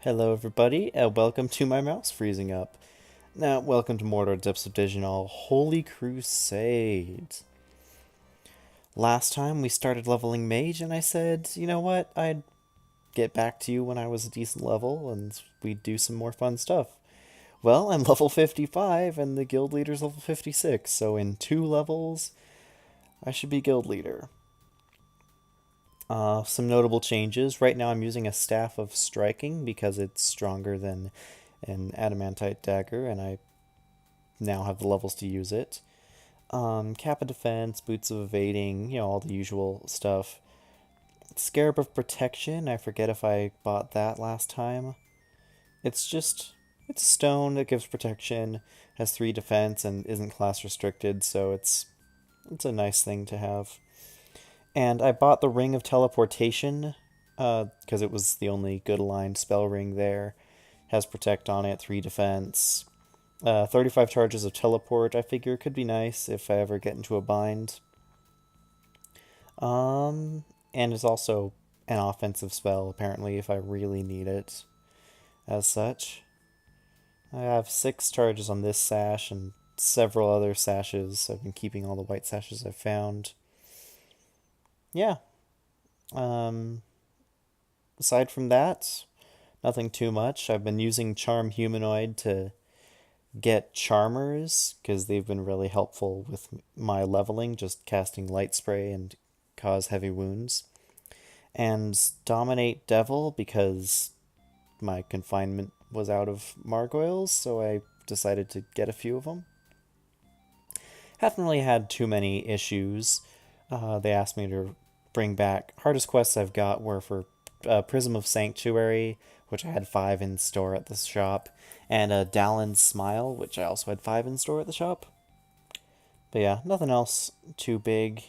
Hello everybody, and welcome to my mouse freezing up. Now, welcome to Mordor Depths of Dejenol Holy Crusade. Last time we started leveling Mage, and I said, you know what, I'd get back to you when I was a decent level, and we'd do some more fun stuff. Well, I'm level 55, and the guild leader's level 56, so in 2 levels, I should be guild leader. Some notable changes. Right now I'm using a Staff of Striking because it's stronger than an Adamantite Dagger, and I now have the levels to use it. Cap of Defense, Boots of Evading, all the usual stuff. Scarab of Protection, I forget if I bought that last time. It's stone that gives protection, has 3 defense, and isn't class restricted, so it's a nice thing to have. And I bought the Ring of Teleportation, because it was the only good aligned spell ring there. Has Protect on it, 3 defense. 35 charges of Teleport, I figure could be nice if I ever get into a bind. And it's also an offensive spell, apparently, if I really need it as such. I have 6 charges on this sash and several other sashes. I've been keeping all the white sashes I've found. Yeah. Um, Aside from that, nothing too much. I've been using Charm Humanoid to get Charmers because they've been really helpful with my leveling, just casting Light Spray and cause heavy wounds. And Dominate Devil because my confinement was out of Margoyles, so I decided to get a few of them. Haven't really had too many issues. They asked me to bring back. Hardest quests I've got were for Prism of Sanctuary, which I had 5 in store at the shop, and Dallin's Smile, which I also had 5 in store at the shop. But yeah, nothing else too big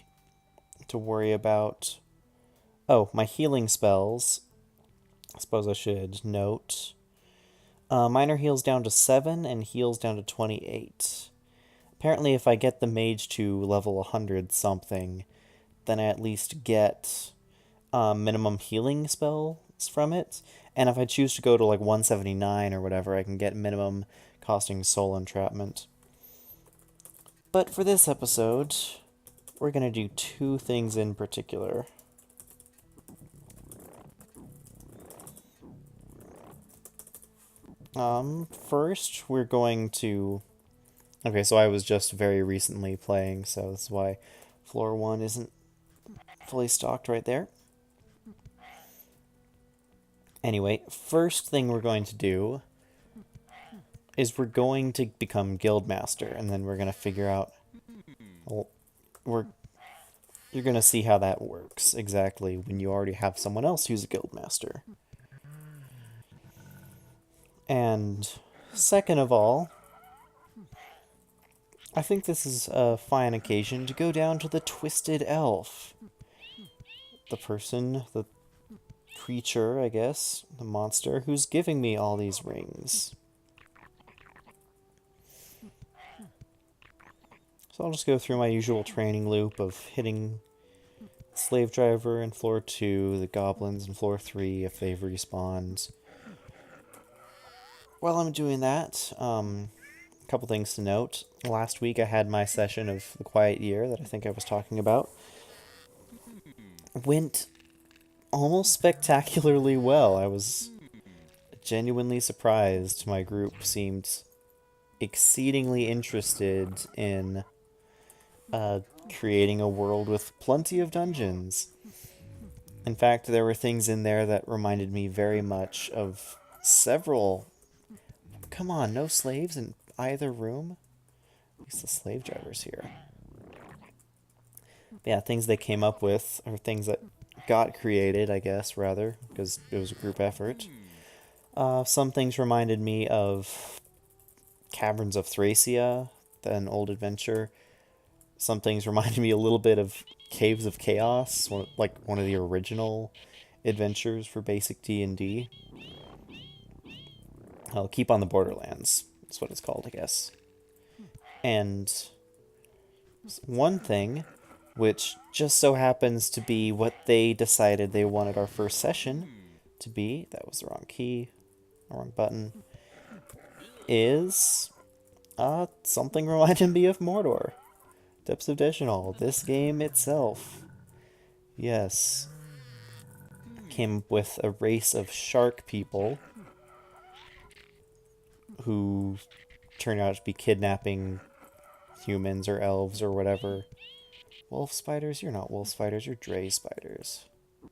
to worry about. Oh, my healing spells. I suppose I should note. Minor heals down to 7 and heals down to 28. Apparently, if I get the mage to level 100 something, then I at least get minimum healing spells from it. And if I choose to go to like 179 or whatever, I can get minimum costing soul entrapment. But for this episode, we're going to do 2 things in particular. First, we're going to... Okay, so I was just very recently playing, so that's why floor 1 isn't fully stocked right there. Anyway, first thing we're going to do is we're going to become Guildmaster, and then we're going to figure out... Well, you're going to see how that works exactly when you already have someone else who's a Guildmaster. And second of all, I think this is a fine occasion to go down to the Twisted Elf. The creature, I guess, the monster, who's giving me all these rings. So I'll just go through my usual training loop of hitting Slave Driver in floor 2, the goblins in floor 3 if they've respawned. While I'm doing that, a couple things to note. Last week I had my session of the Quiet Year that I think I was talking about. Went almost spectacularly well. I was genuinely surprised. My group seemed exceedingly interested in creating a world with plenty of dungeons. In fact, there were things in there that reminded me very much of several... Come on, no slaves in either room? At least the slave driver's here. But yeah, things they came up with, or things that got created, I guess, rather, because it was a group effort. Some things reminded me of Caverns of Thracia, an old adventure. Some things reminded me a little bit of Caves of Chaos, like one of the original adventures for basic D&D. I'll keep on the Borderlands. That's what it's called, I guess. And one thing, which just so happens to be what they decided they wanted our first session to be, that was the wrong key, wrong button, is something reminding me of Mordor. Depths of Dejenol, this game itself. Yes. Came with a race of shark people who turn out to be kidnapping humans or elves or whatever. Wolf spiders? You're not wolf spiders, you're dray spiders.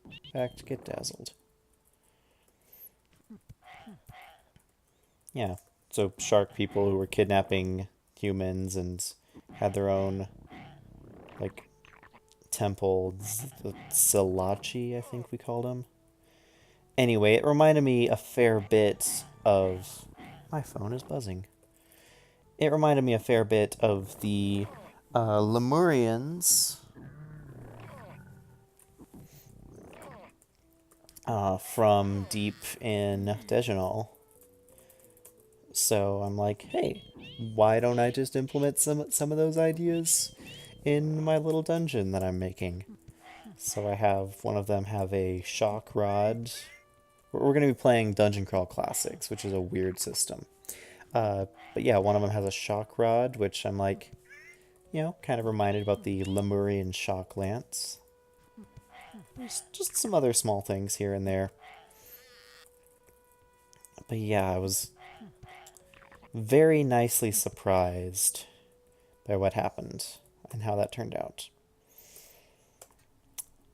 In fact, get dazzled. Yeah, so shark people who were kidnapping humans and had their own, like, temple, the Silachi, I think we called them. Anyway, it reminded me a fair bit of... My phone is buzzing. It reminded me a fair bit of the Lemurians from deep in Dejenol. So I'm like, hey, why don't I just implement some of those ideas in my little dungeon that I'm making? So I have one of them have a shock rod. We're going to be playing Dungeon Crawl Classics, which is a weird system. But yeah, one of them has a shock rod, which I'm like, you know, kind of reminded about the Lemurian shock lance. There's just some other small things here and there. But yeah, I was very nicely surprised by what happened and how that turned out.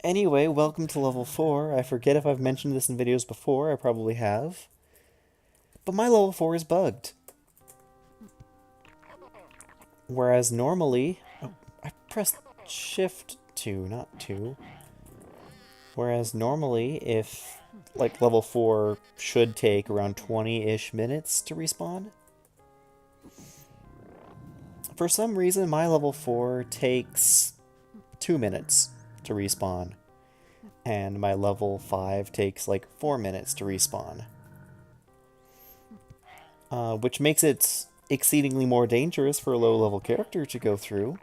Anyway, welcome to level 4. I forget if I've mentioned this in videos before. I probably have. But my level 4 is bugged. Whereas normally... Oh, I pressed shift 2, not 2. Whereas normally, if... like, level 4 should take around 20-ish minutes to respawn. For some reason, my level 4 takes 2 minutes to respawn. And my level 5 takes like 4 minutes to respawn. Which makes it exceedingly more dangerous for a low-level character to go through.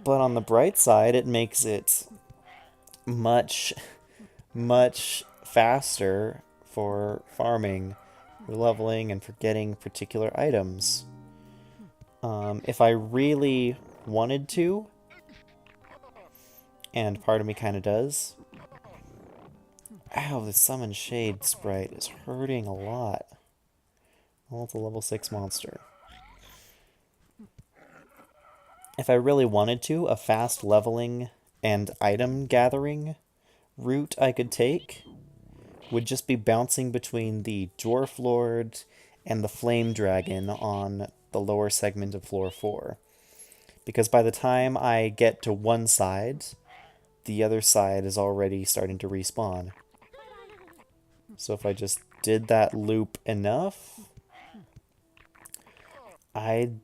But on the bright side, it makes it much, much faster for farming, for leveling, and for getting particular items. If I really wanted to, and part of me kind of does... Ow, the Summon Shade sprite is hurting a lot. Well, it's a level 6 monster. If I really wanted to, a fast leveling and item gathering route I could take would just be bouncing between the Dwarf Lord and the Flame Dragon on the lower segment of floor 4. Because by the time I get to one side, the other side is already starting to respawn. So if I just did that loop enough, I'd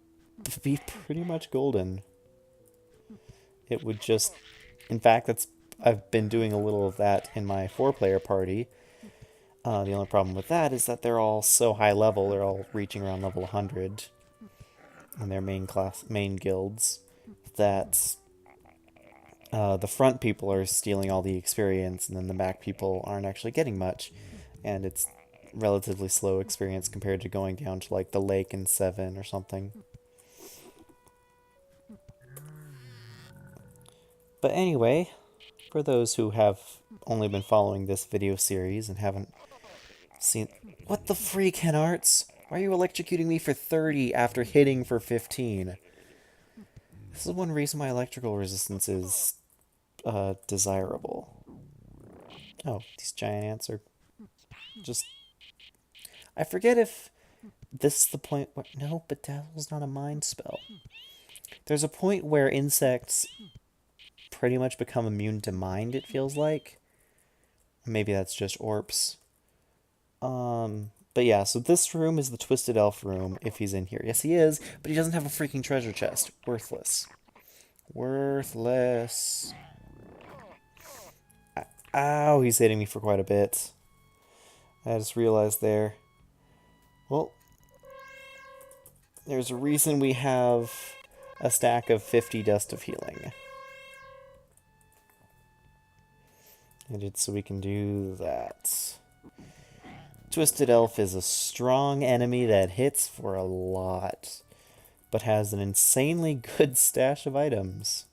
be pretty much golden. It would just... In fact, I've been doing a little of that in my 4-player party. The only problem with that is that they're all so high level, they're all reaching around level 100 in their main guilds, that the front people are stealing all the experience, and then the back people aren't actually getting much. And it's relatively slow experience compared to going down to like the lake in 7 or something. But anyway, for those who have only been following this video series and haven't seen... What the freak, Henarts? Why are you electrocuting me for 30 after hitting for 15? This is one reason my electrical resistance is desirable. Oh, these giant ants are just... I forget if this is the point where... No, but Dazzle's not a mind spell. There's a point where insects pretty much become immune to mind, it feels like. Maybe that's just Orps. But yeah, so this room is the Twisted Elf room, if he's in here. Yes, he is, but he doesn't have a freaking treasure chest. Worthless. Worthless. Ow, he's hitting me for quite a bit. I just realized there. Well, there's a reason we have a stack of 50 Dust of Healing. And it's so we can do that. Twisted Elf is a strong enemy that hits for a lot, but has an insanely good stash of items.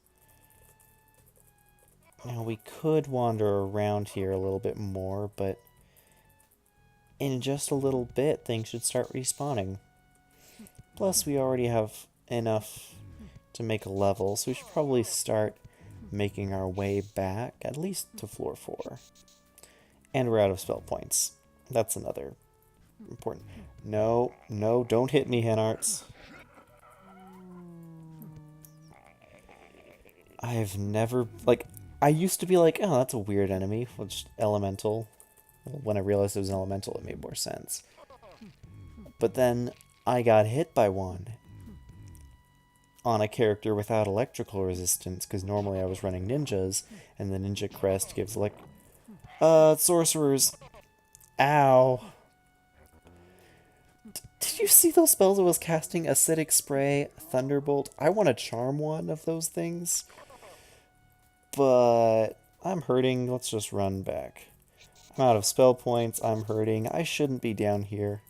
Now we could wander around here a little bit more, but in just a little bit things should start respawning. Plus we already have enough to make a level, so we should probably start making our way back, at least to floor 4. And we're out of spell points. That's another important... No, no, don't hit me, Henarts. I've never... Like, I used to be like, oh, that's a weird enemy, which elemental. Well, when I realized it was an elemental, it made more sense. But then I got hit by one on a character without electrical resistance, because normally I was running ninjas, and the ninja crest gives sorcerers. Ow. Did you see those spells it was casting? Acidic Spray, Thunderbolt. I want to charm one of those things. But I'm hurting. Let's just run back. I'm out of spell points. I'm hurting. I shouldn't be down here.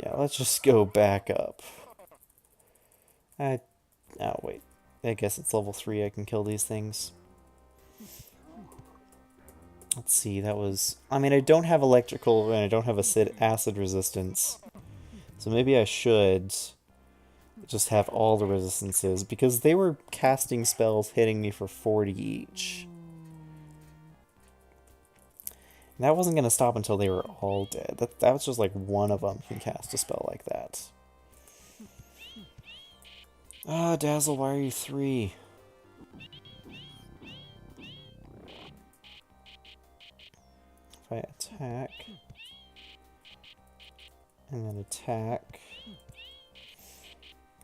Yeah, let's just go back up. Oh, wait. I guess it's level 3. I can kill these things. Let's see, that was... I mean, I don't have electrical and I don't have acid resistance. So maybe I should just have all the resistances, because they were casting spells hitting me for 40 each. And that wasn't going to stop until they were all dead. That was just like one of them can cast a spell like that. Ah, Dazzle, why are you 3? If I attack, and then attack,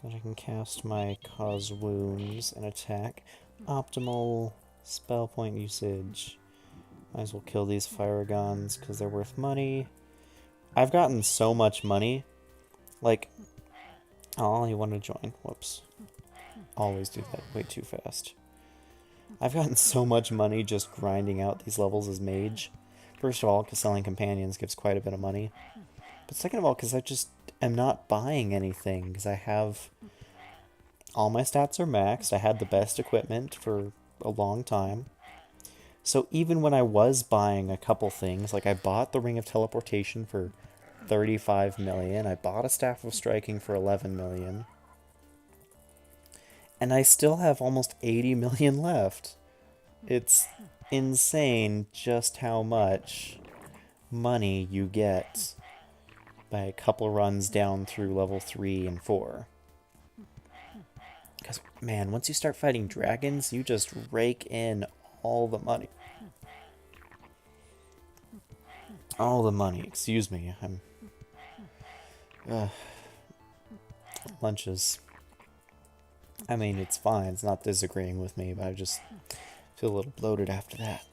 then I can cast my Cause Wounds and attack. Optimal spell point usage. Might as well kill these Firagons because they're worth money. I've gotten so much money. Like, oh, you want to join. Whoops. Always do that way too fast. I've gotten so much money just grinding out these levels as Mage. First of all, because selling companions gives quite a bit of money. But second of all, because I just am not buying anything. Because I have... all my stats are maxed. I had the best equipment for a long time. So even when I was buying a couple things, like I bought the Ring of Teleportation for 35 million. I bought a Staff of Striking for 11 million. And I still have almost 80 million left. It's insane just how much money you get by a couple runs down through level 3 and 4. Because, man, once you start fighting dragons, you just rake in all the money. All the money, excuse me. Lunches. I mean, it's fine. It's not disagreeing with me, but I just feel a little bloated after that.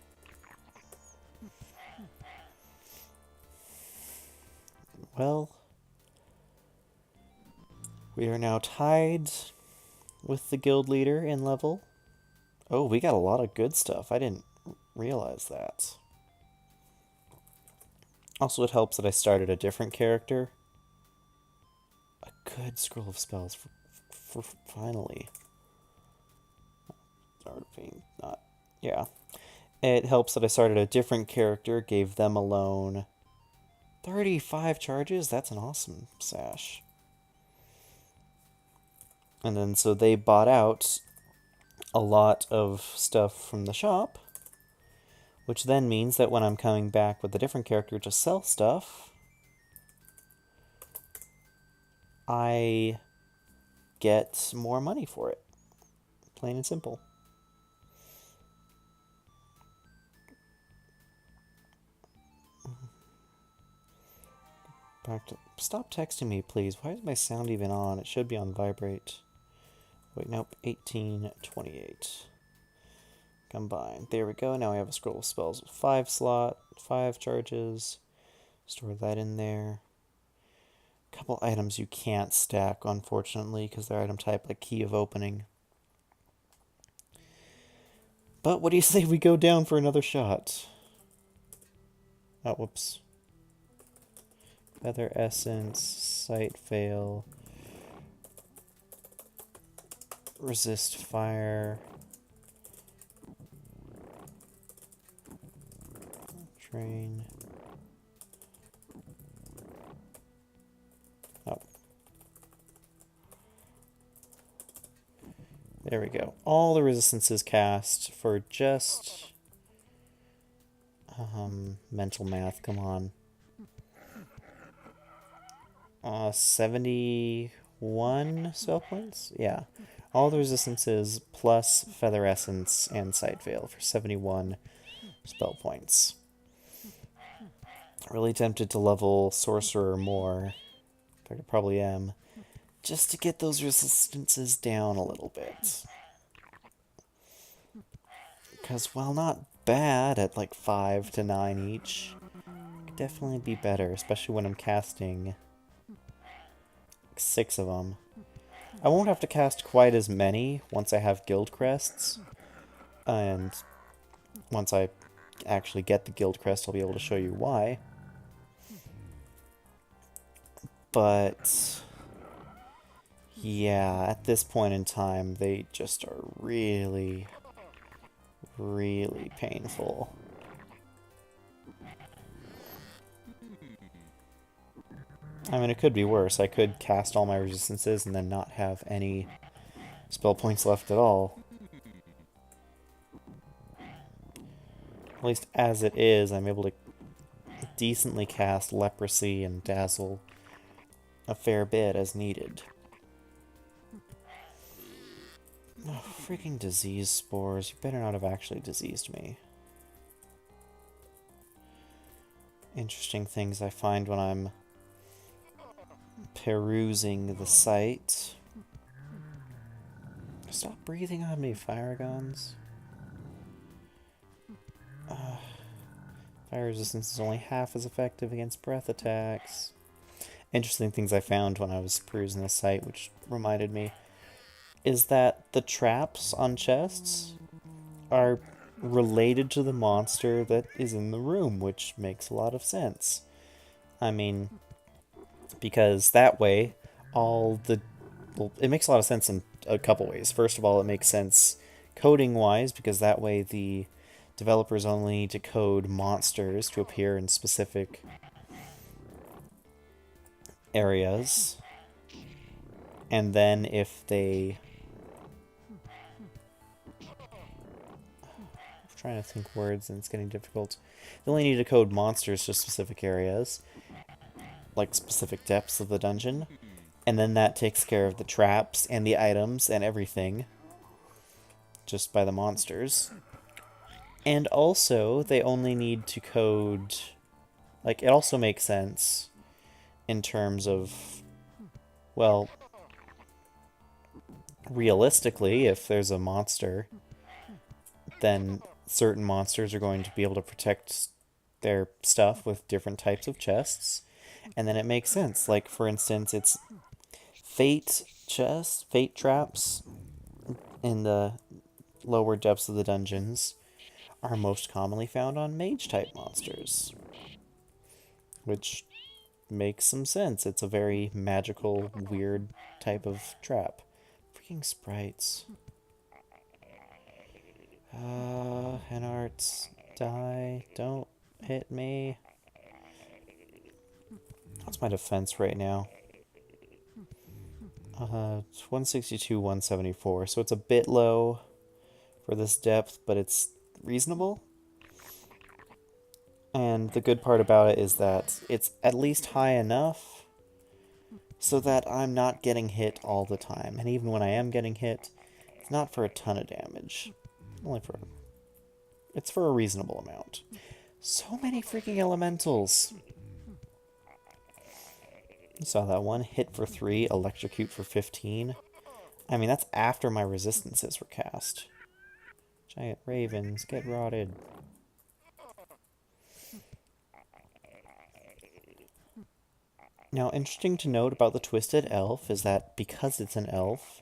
Well, we are now tied with the guild leader in level. Oh, we got a lot of good stuff. I didn't realize that. Also, it helps that I started a different character. A good scroll of spells for finally. Not. Yeah. It helps that I started a different character, gave them alone 35 charges. That's an awesome sash. And then so they bought out a lot of stuff from the shop, which then means that when I'm coming back with a different character to sell stuff, I get more money for it. Plain and simple. Back to... Stop texting me, please. Why is my sound even on? It should be on vibrate. Wait, nope. 1828. Combine. There we go. Now we have a scroll of spells with 5 slot, 5 charges. Store that in there. Couple items you can't stack, unfortunately, because they're item type like Key of Opening. But what do you say we go down for another shot? Oh, whoops. Feather Essence, Sight Fail, Resist Fire, Train. Oh. There we go. All the resistances cast for just... mental math, come on. 71 spell points? Yeah. All the resistances plus Feather Essence and Sight Veil for 71 spell points. Really tempted to level Sorcerer more. In fact, I probably am. Just to get those resistances down a little bit. Because while not bad at like 5 to 9 each, it could definitely be better, especially when I'm casting 6 of them. I won't have to cast quite as many once I have guild crests, and once I actually get the guild crest, I'll be able to show you why. But yeah, at this point in time, they just are really, really painful. I mean, it could be worse. I could cast all my resistances and then not have any spell points left at all. At least as it is, I'm able to decently cast Leprosy and Dazzle a fair bit as needed. Oh, freaking disease spores. You better not have actually diseased me. Interesting things I find when I'm perusing the site. Stop breathing on me, fire guns. Fire resistance is only half as effective against breath attacks. Interesting things I found when I was perusing the site, which reminded me, is that the traps on chests are related to the monster that is in the room, which makes a lot of sense. I mean, because that way, all the... Well, it makes a lot of sense in a couple ways. First of all, it makes sense coding-wise, because that way the developers only need to code monsters to appear in specific areas. And then if they... I'm trying to think words and it's getting difficult. They only need to code monsters to specific areas, like specific depths of the dungeon. And then that takes care of the traps and the items and everything, just by the monsters. And also, they only need to code... Like, it also makes sense in terms of, well, realistically, if there's a monster, then certain monsters are going to be able to protect their stuff with different types of chests. And then it makes sense. Like, for instance, it's fate chests, fate traps in the lower depths of the dungeons are most commonly found on mage-type monsters, which makes some sense. It's a very magical, weird type of trap. Freaking sprites. Henarts, die. Don't hit me. What's my defense right now? 162, 174. So it's a bit low for this depth, but it's reasonable. And the good part about it is that it's at least high enough so that I'm not getting hit all the time. And even when I am getting hit, it's not for a ton of damage. Only for... It's for a reasonable amount. So many freaking elementals! You saw that one. Hit for 3, electrocute for 15. I mean, that's after my resistances were cast. Giant ravens, get rotted. Now, interesting to note about the Twisted Elf is that because it's an elf,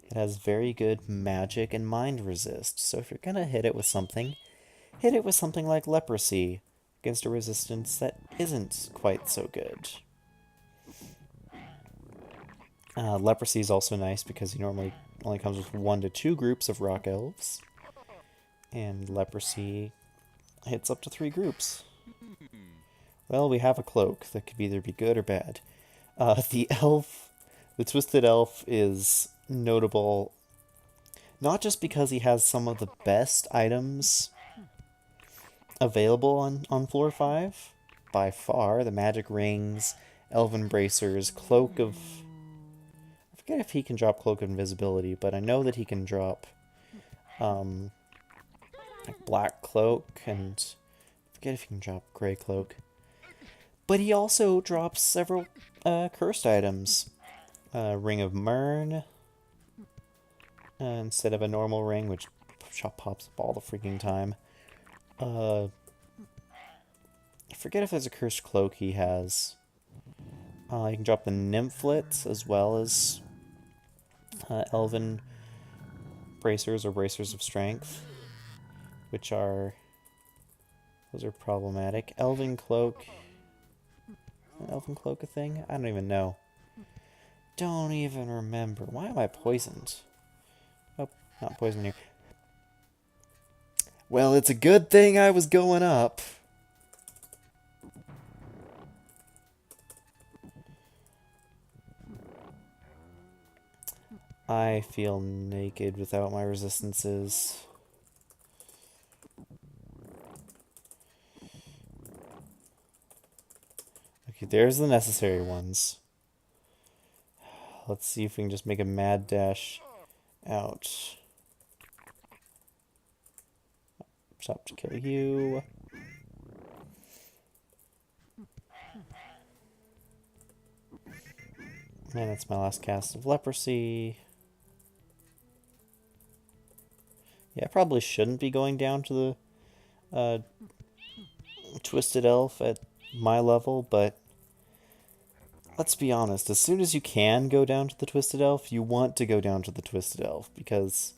it has very good magic and mind resist. So if you're gonna hit it with something like leprosy against a resistance that isn't quite so good. Leprosy is also nice because he normally only comes with 1 to 2 groups of rock elves, and leprosy hits up to 3 groups. Well, we have a cloak that could either be good or bad. The Twisted Elf is notable not just because he has some of the best items available on floor 5, by far, the magic rings, elven bracers, cloak of... I forget if he can drop cloak of invisibility, but I know that he can drop like black cloak, and I forget if he can drop gray cloak. But he also drops several cursed items. Ring of Myrn, instead of a normal ring, which pops up all the freaking time. I forget if there's a cursed cloak he has. You can drop the Nymphlets as well as elven bracers or bracers of strength, which are... those are problematic. Elven cloak... is an elven cloak a thing? I don't even know. Don't even remember. Why am I poisoned? Oh, not poisoned here. Well, it's a good thing I was going up. I feel naked without my resistances. Okay, there's the necessary ones. Let's see if we can just make a mad dash out. Stop to kill you. And that's my last cast of leprosy. Yeah, I probably shouldn't be going down to the Twisted Elf at my level, but let's be honest, as soon as you can go down to the Twisted Elf, you want to go down to the Twisted Elf, because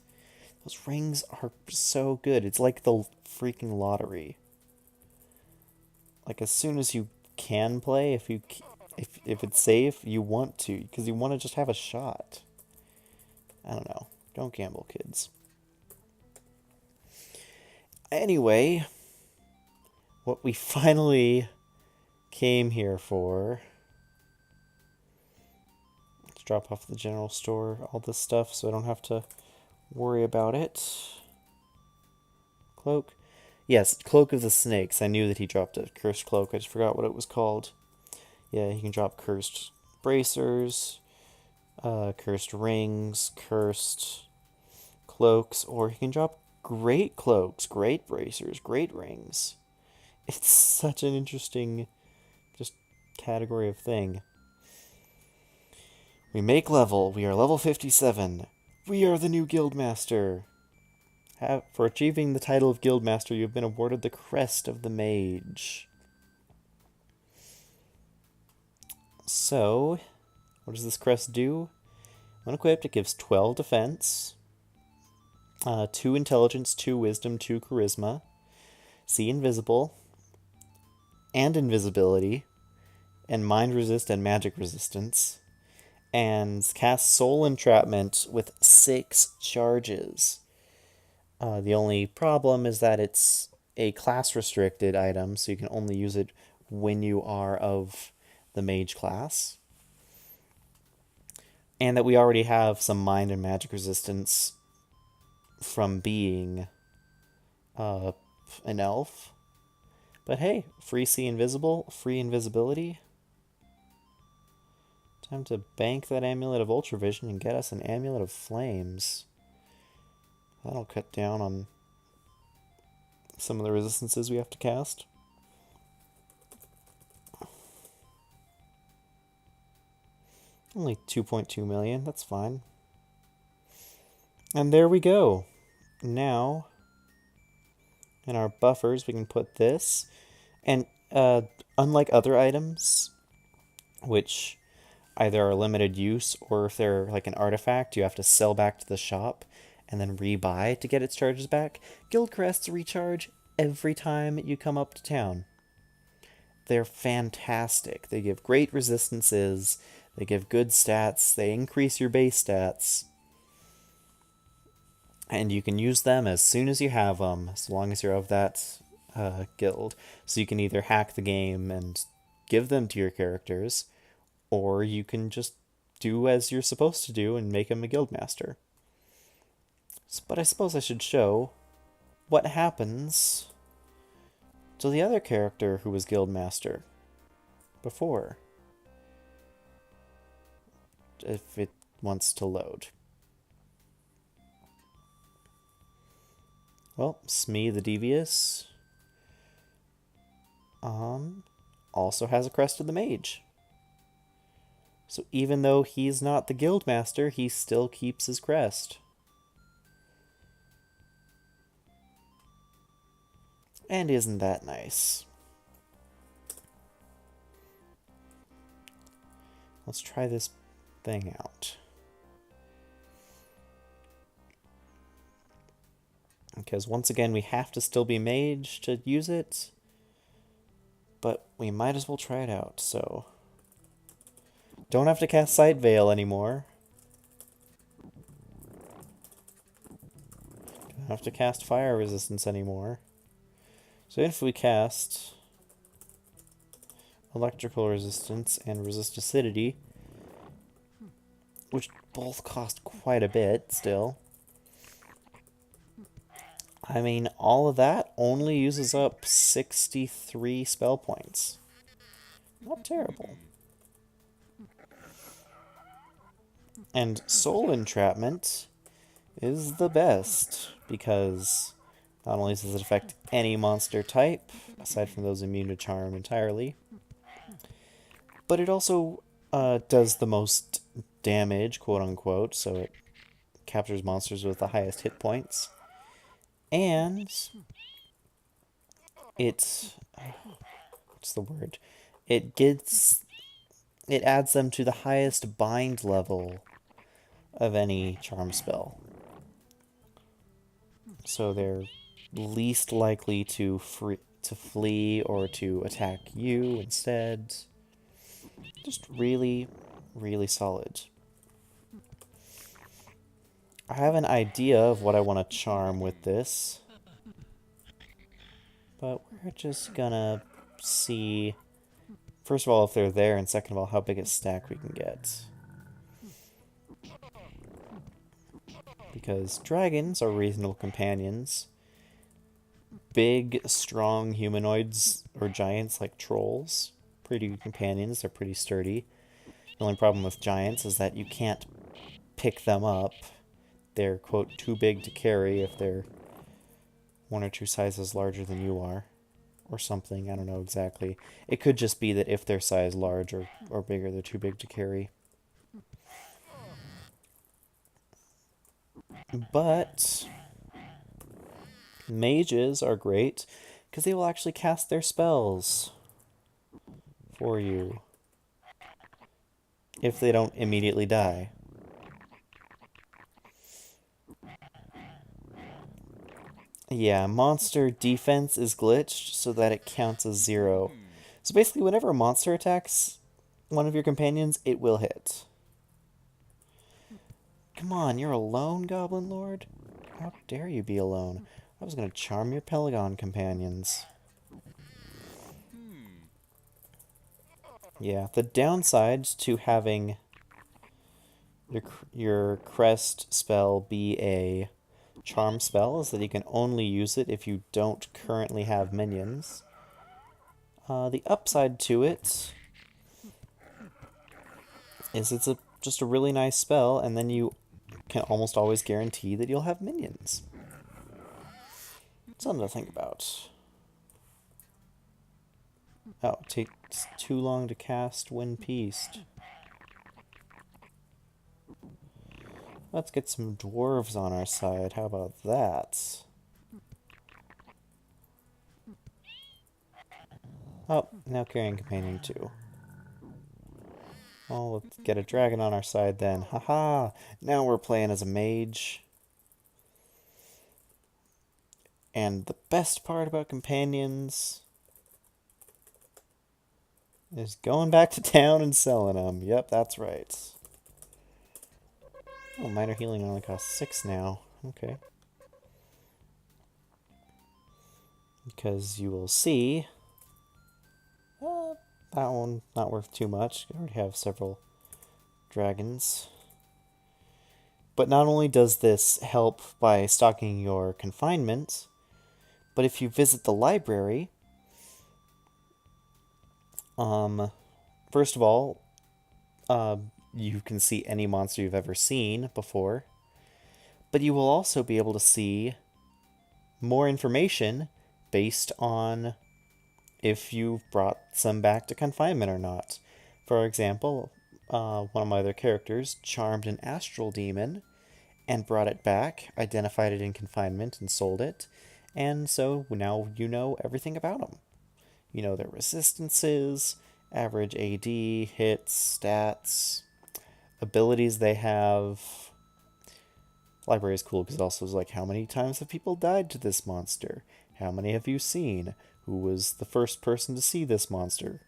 those rings are so good. It's like the freaking lottery. Like, as soon as you can play, if it's safe, you want to, because you want to just have a shot. I don't know. Don't gamble, kids. Anyway, what we finally came here for... let's drop off the general store all this stuff so I don't have to worry about it. Cloak. Yes, Cloak of the Snakes. I knew that he dropped a cursed cloak. I just forgot what it was called. Yeah, he can drop cursed bracers, cursed rings, cursed cloaks, or he can drop great cloaks, great bracers, great rings. It's such an interesting just category of thing. We make level. We are level 57. We are the new Guildmaster. For achieving the title of Guildmaster, you have been awarded the Crest of the Mage. So, what does this crest do? When equipped, it gives 12 defense, 2 intelligence, 2 wisdom, 2 charisma, see invisible, and invisibility, and mind resist and magic resistance, and cast soul entrapment with 6 charges. The only problem is that it's a class restricted item, so you can only use it when you are of the mage class. And that we already have some mind and magic resistance from being an elf. But hey, free see invisible, free invisibility. Time to bank that Amulet of Ultravision and get us an Amulet of Flames. That'll cut down on some of the resistances we have to cast. Only 2.2 million, that's fine. And there we go. Now, in our buffers, we can put this. And unlike other items, which either are limited use, or if they're like an artifact, you have to sell back to the shop and then rebuy to get its charges back. Guild crests recharge every time you come up to town. They're fantastic. They give great resistances, they give good stats, they increase your base stats, and you can use them as soon as you have them, as long as you're of that guild. So you can either hack the game and give them to your characters, or you can just do as you're supposed to do and make him a guild master. But I suppose I should show what happens to the other character who was guild master before, if it wants to load. Well, Smee the Devious also has a crest of the Mage. So even though he's not the guild master, he still keeps his crest. And isn't that nice? Let's try this thing out. Because once again, we have to still be mage to use it. But we might as well try it out, so... Don't have to cast Sight Veil anymore. Don't have to cast Fire Resistance anymore. So if we cast Electrical Resistance and Resist Acidity, which both cost quite a bit still, I mean, all of that only uses up 63 spell points. Not terrible. And Soul Entrapment is the best, because not only does it affect any monster type, aside from those immune to charm entirely, but it also does the most damage, quote-unquote, so it captures monsters with the highest hit points. And it... what's the word? It adds them to the highest bind level of any charm spell. So they're least likely to flee or to attack you instead. Just really, really solid. I have an idea of what I want to charm with this, but we're just gonna see, first of all, if they're there, and second of all, how big a stack we can get. Because dragons are reasonable companions. Big, strong humanoids or giants like trolls, pretty good companions, they're pretty sturdy. The only problem with giants is that you can't pick them up. They're, quote, too big to carry if they're one or two sizes larger than you are. Or something, I don't know exactly. It could just be that if they're size large or bigger, they're too big to carry. But mages are great because they will actually cast their spells for you if they don't immediately die. Yeah, monster defense is glitched so that it counts as 0. So basically, whenever a monster attacks one of your companions, it will hit. Come on, you're alone, Goblin Lord? How dare you be alone? I was going to charm your Pelagon companions. Yeah, the downside to having your crest spell be a charm spell is that you can only use it if you don't currently have minions. The upside to it is it's just a really nice spell, and then you can almost always guarantee that you'll have minions. Something to think about. Oh, it takes too long to cast when pieced. Let's get some dwarves on our side. How about that? Oh, now carrying companion 2. Oh, let's get a dragon on our side then. Haha! Now we're playing as a mage. And the best part about companions is going back to town and selling them. Yep, that's right. Oh, minor healing only costs 6 now. Okay. Because you will see, that one not worth too much. You already have several dragons. But not only does this help by stocking your confinement, but if you visit the library, first of all, you can see any monster you've ever seen before, but you will also be able to see more information based on if you've brought some back to confinement or not. For example, one of my other characters charmed an astral demon and brought it back, identified it in confinement, and sold it. And so now you know everything about them. You know their resistances, average AD, hits, stats, abilities they have. Library is cool because it also is like, how many times have people died to this monster? How many have you seen? Who was the first person to see this monster?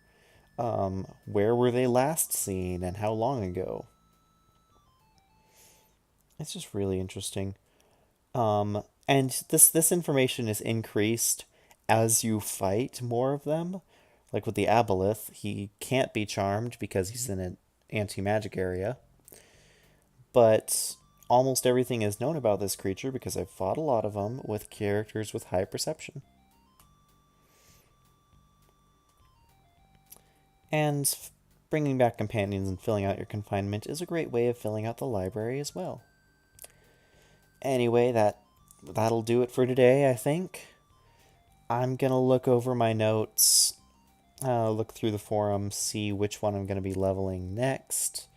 Where were they last seen and how long ago? It's just really interesting. And this information is increased as you fight more of them. Like with the Aboleth, he can't be charmed because he's in an anti-magic area. But almost everything is known about this creature because I've fought a lot of them with characters with high perception. And bringing back companions and filling out your confinement is a great way of filling out the library as well. Anyway, that'll do it for today, I think. I'm gonna look over my notes, look through the forum, see which one I'm gonna be leveling next,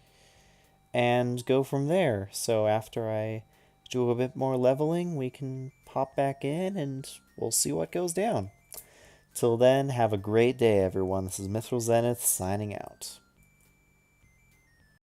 and go from there. So after I do a bit more leveling, we can pop back in and we'll see what goes down. Till then, have a great day, everyone. This is Mithril Zenith signing out.